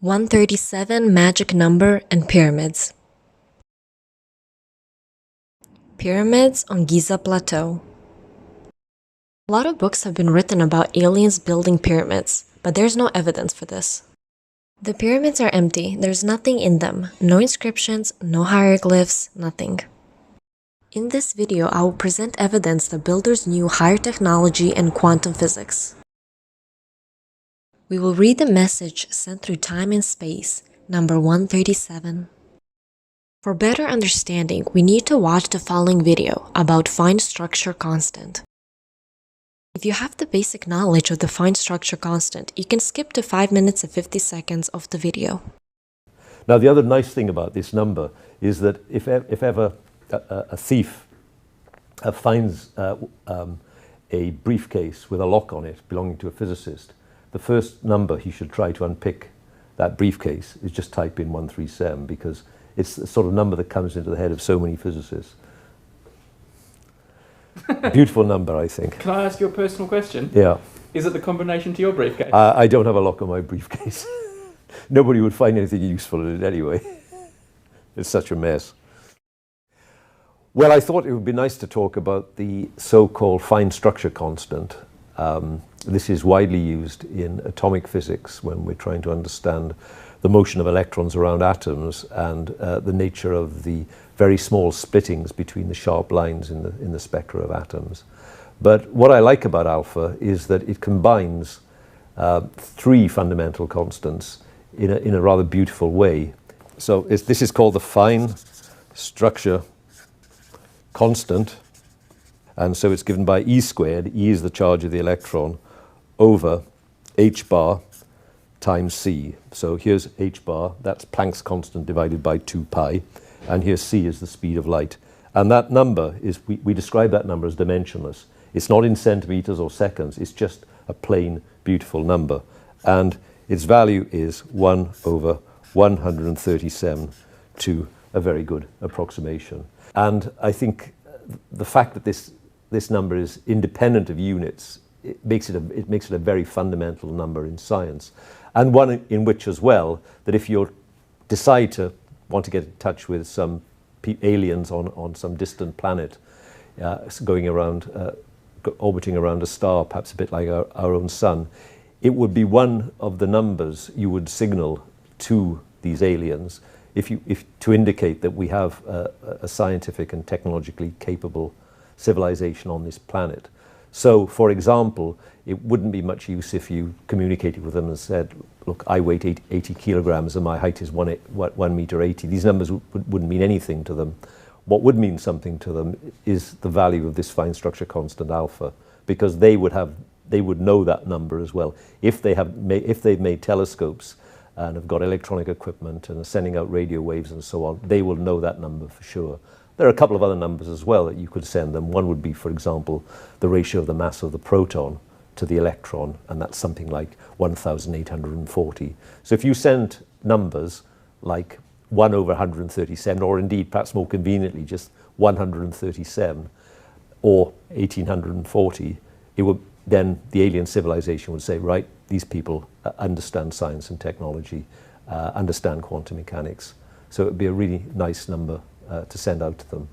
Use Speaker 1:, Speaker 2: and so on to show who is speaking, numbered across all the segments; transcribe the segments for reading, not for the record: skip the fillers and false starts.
Speaker 1: 137 Magic Number and Pyramids. Pyramids on Giza Plateau. A lot of books have been written about aliens building pyramids, but there's no evidence for this. The pyramids are empty, there's nothing in them, no inscriptions, no hieroglyphs, nothing. In this video, I will present evidence that builders knew higher technology and quantum physics. We will read the message sent through time and space, number 137. For better understanding, we need to watch the following video about fine structure constant. If you have the basic knowledge of the fine structure constant, you can skip to 5 minutes and 50 seconds of the video.
Speaker 2: Now, the other nice thing about this number is that if ever a thief finds a briefcase with a lock on it belonging to a physicist, the first number he should try to unpick that briefcase is just type in 137, because it's the sort of number that comes into the head of so many physicists. Beautiful number, I think.
Speaker 3: Can I ask you a personal question?
Speaker 2: Yeah.
Speaker 3: Is it the combination to your briefcase?
Speaker 2: I don't have a lock on my briefcase. Nobody would find anything useful in it anyway. It's such a mess. Well, I thought it would be nice to talk about the so-called fine structure constant. This is widely used in atomic physics when we're trying to understand the motion of electrons around atoms and the nature of the very small splittings between the sharp lines in the spectra of atoms. But what I like about alpha is that it combines three fundamental constants in a rather beautiful way. So this is called the fine structure constant, and so it's given by E squared. E is the charge of the electron over h bar times c. So here's h bar, that's Planck's constant divided by 2 pi, and here c is the speed of light. And that number is, we describe that number as dimensionless. It's not in centimeters or seconds, it's just a plain, beautiful number. And its value is 1 over 137, to a very good approximation. And I think the fact that this number is independent of units, it makes it a very fundamental number in science, and one in which as well, that if you decide to want to get in touch with some aliens on some distant planet, going around, orbiting around a star, perhaps a bit like our own sun, it would be one of the numbers you would signal to these aliens to indicate that we have a scientific and technologically capable civilization on this planet. So, for example, it wouldn't be much use if you communicated with them and said, look, I weight 80 kilograms and my height is 1 meter 80. These numbers wouldn't mean anything to them. What would mean something to them is the value of this fine structure constant alpha, because they would know that number as well. If they've made telescopes and have got electronic equipment and are sending out radio waves and so on, they will know that number for sure. There are a couple of other numbers as well that you could send them. One would be, for example, the ratio of the mass of the proton to the electron, and that's something like 1,840. So if you send numbers like 1 over 137, or indeed perhaps more conveniently just 137 or 1,840, then the alien civilization would say, right, these people understand science and technology, understand quantum mechanics. So it would be a really nice number to send out to them.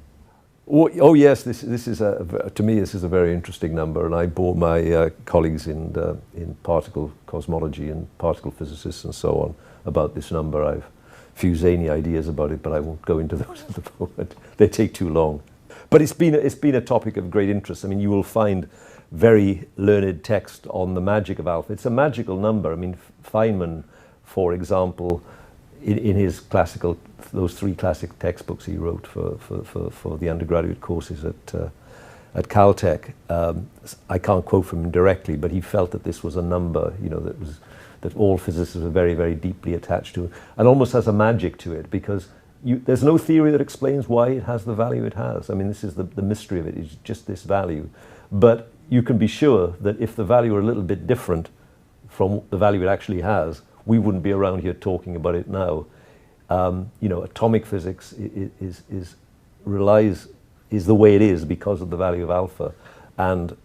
Speaker 2: Oh yes, this is to me this is a very interesting number, and I bore my colleagues in particle cosmology and particle physicists and so on about this number. I've a few zany ideas about it, but I won't go into those at the moment. They take too long. But it's been a topic of great interest. I mean, you will find very learned text on the magic of alpha. It's a magical number. I mean, Feynman, for example, in his those 3 classic textbooks he wrote for the undergraduate courses at Caltech, I can't quote from him directly, but he felt that this was a number, that all physicists were very, very deeply attached to, and almost has a magic to it, because there's no theory that explains why it has the value it has. I mean, this is the mystery of it, is just this value. But you can be sure that if the value were a little bit different from the value it actually has, we wouldn't be around here talking about it now. Atomic physics is the way it is because of the value of alpha. And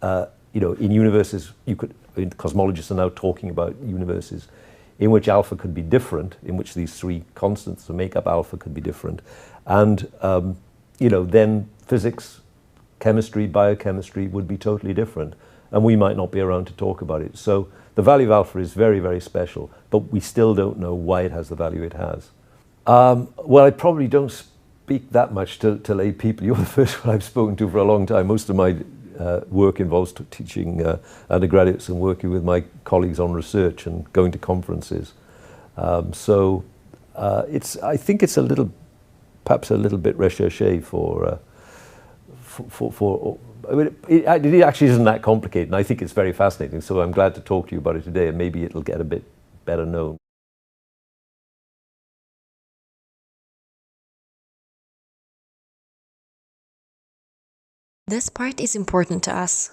Speaker 2: in universes, cosmologists are now talking about universes in which alpha could be different, in which these three constants that make up alpha could be different. And, then physics, chemistry, biochemistry would be totally different. And we might not be around to talk about it. So the value of alpha is very, very special, but we still don't know why it has the value it has. Well, I probably don't speak that much to lay people. You're the first one I've spoken to for a long time. Most of my work involves teaching undergraduates and working with my colleagues on research and going to conferences. I think it's perhaps a little bit recherché for I mean, it actually isn't that complicated, and I think it's very fascinating. So I'm glad to talk to you about it today, and maybe it'll get a bit better known.
Speaker 1: This part is important to us.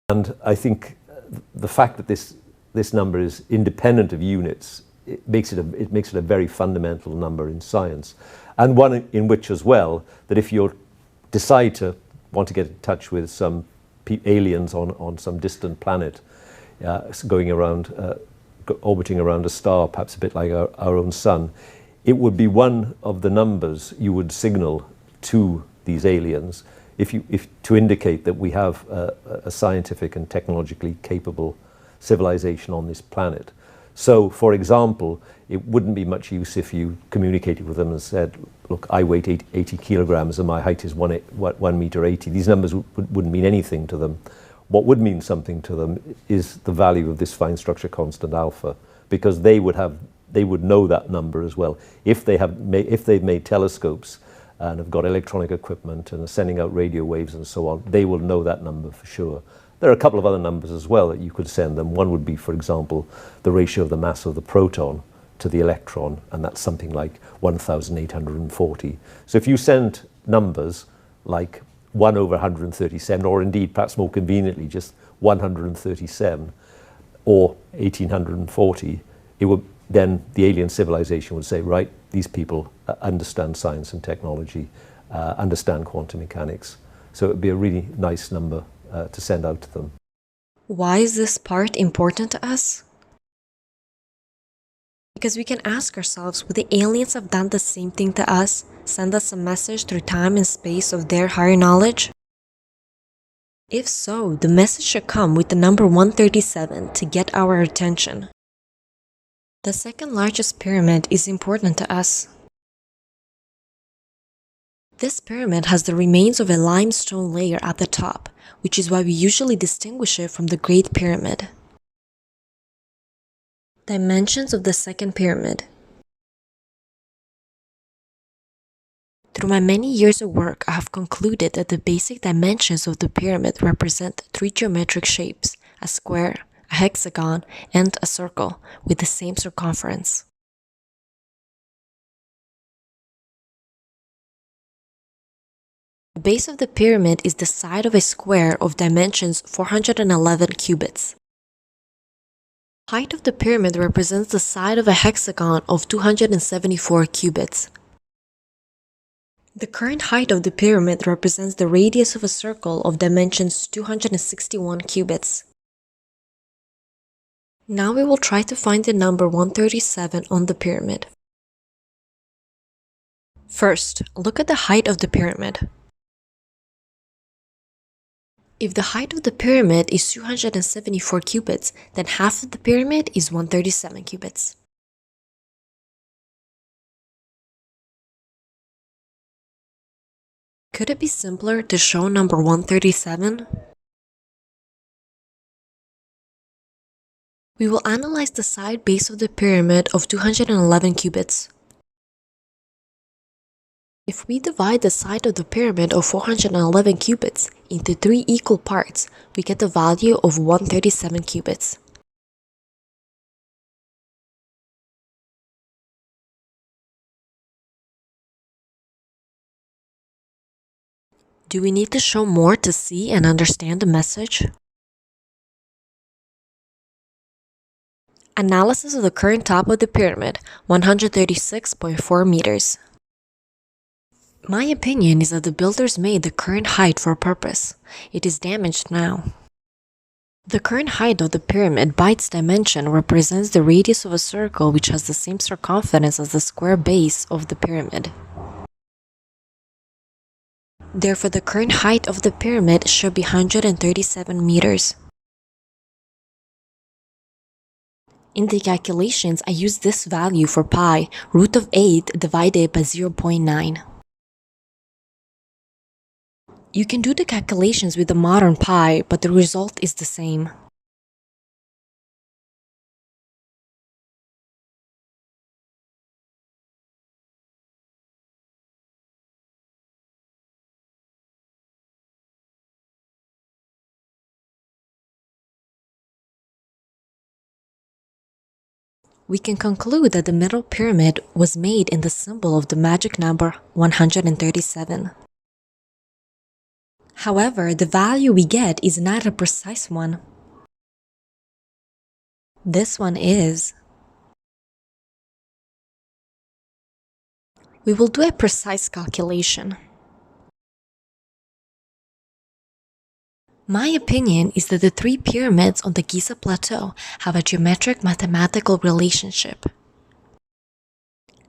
Speaker 2: And I think the fact that this number is independent of units, it makes it a very fundamental number in science, and one in which as well that if you decide to want to get in touch with some aliens on some distant planet, going around, orbiting around a star, perhaps a bit like our own sun, it would be one of the numbers you would signal to these aliens if to indicate that we have a scientific and technologically capable civilization on this planet. So, for example, it wouldn't be much use if you communicated with them and said, look, I weigh 80 kilograms and my height is 1 meter 80. These numbers wouldn't mean anything to them. What would mean something to them is the value of this fine structure constant alpha, because they would know that number as well. If they've made telescopes and have got electronic equipment and are sending out radio waves and so on, they will know that number for sure. There are a couple of other numbers as well that you could send them. One would be, for example, the ratio of the mass of the proton to the electron, and that's something like 1,840. So if you send numbers like 1 over 137, or indeed, perhaps more conveniently, just 137, or 1,840, then the alien civilization would say, right, these people understand science and technology, understand quantum mechanics. So it would be a really nice number to send out to them.
Speaker 1: Why is this part important to us? Because we can ask ourselves, would the aliens have done the same thing to us, send us a message through time and space of their higher knowledge? If so, the message should come with the number 137 to get our attention. The second largest pyramid is important to us. This pyramid has the remains of a limestone layer at the top, which is why we usually distinguish it from the Great Pyramid. Dimensions of the second pyramid. Through my many years of work, I have concluded that the basic dimensions of the pyramid represent three geometric shapes: a square, a hexagon, and a circle with the same circumference. The base of the pyramid is the side of a square of dimensions 411 cubits. Height of the pyramid represents the side of a hexagon of 274 cubits. The current height of the pyramid represents the radius of a circle of dimensions 261 cubits. Now we will try to find the number 137 on the pyramid. First, look at the height of the pyramid. If the height of the pyramid is 274 cubits, then half of the pyramid is 137 cubits. Could it be simpler to show number 137? We will analyze the side base of the pyramid of 211 cubits. If we divide the side of the pyramid of 411 cubits into 3 equal parts, we get the value of 137 cubits. Do we need to show more to see and understand the message? Analysis of the current top of the pyramid, 136.4 meters. My opinion is that the builders made the current height for a purpose. It is damaged now. The current height of the pyramid by its dimension represents the radius of a circle which has the same circumference as the square base of the pyramid. Therefore, the current height of the pyramid should be 137 meters. In the calculations, I used this value for pi, root of 8 divided by 0.9. You can do the calculations with the modern pi, but the result is the same. We can conclude that the middle pyramid was made in the symbol of the magic number 137. However, the value we get is not a precise one. This one is. We will do a precise calculation. My opinion is that the three pyramids on the Giza Plateau have a geometric mathematical relationship.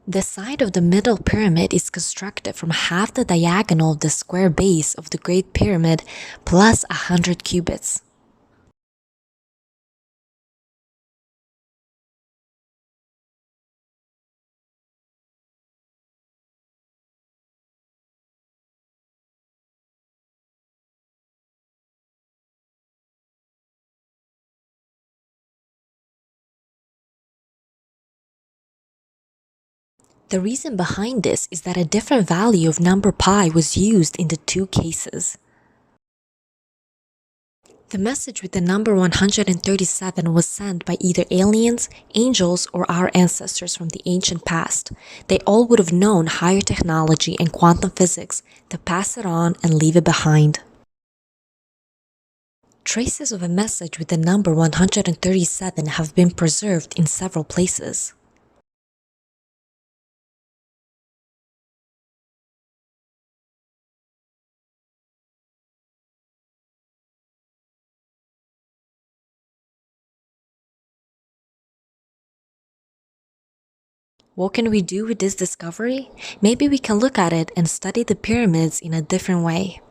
Speaker 1: The side of the middle pyramid is constructed from half the diagonal of the square base of the Great Pyramid plus 100 cubits. The reason behind this is that a different value of number pi was used in the two cases. The message with the number 137 was sent by either aliens, angels, or our ancestors from the ancient past. They all would have known higher technology and quantum physics to pass it on and leave it behind. Traces of a message with the number 137 have been preserved in several places. What can we do with this discovery? Maybe we can look at it and study the pyramids in a different way.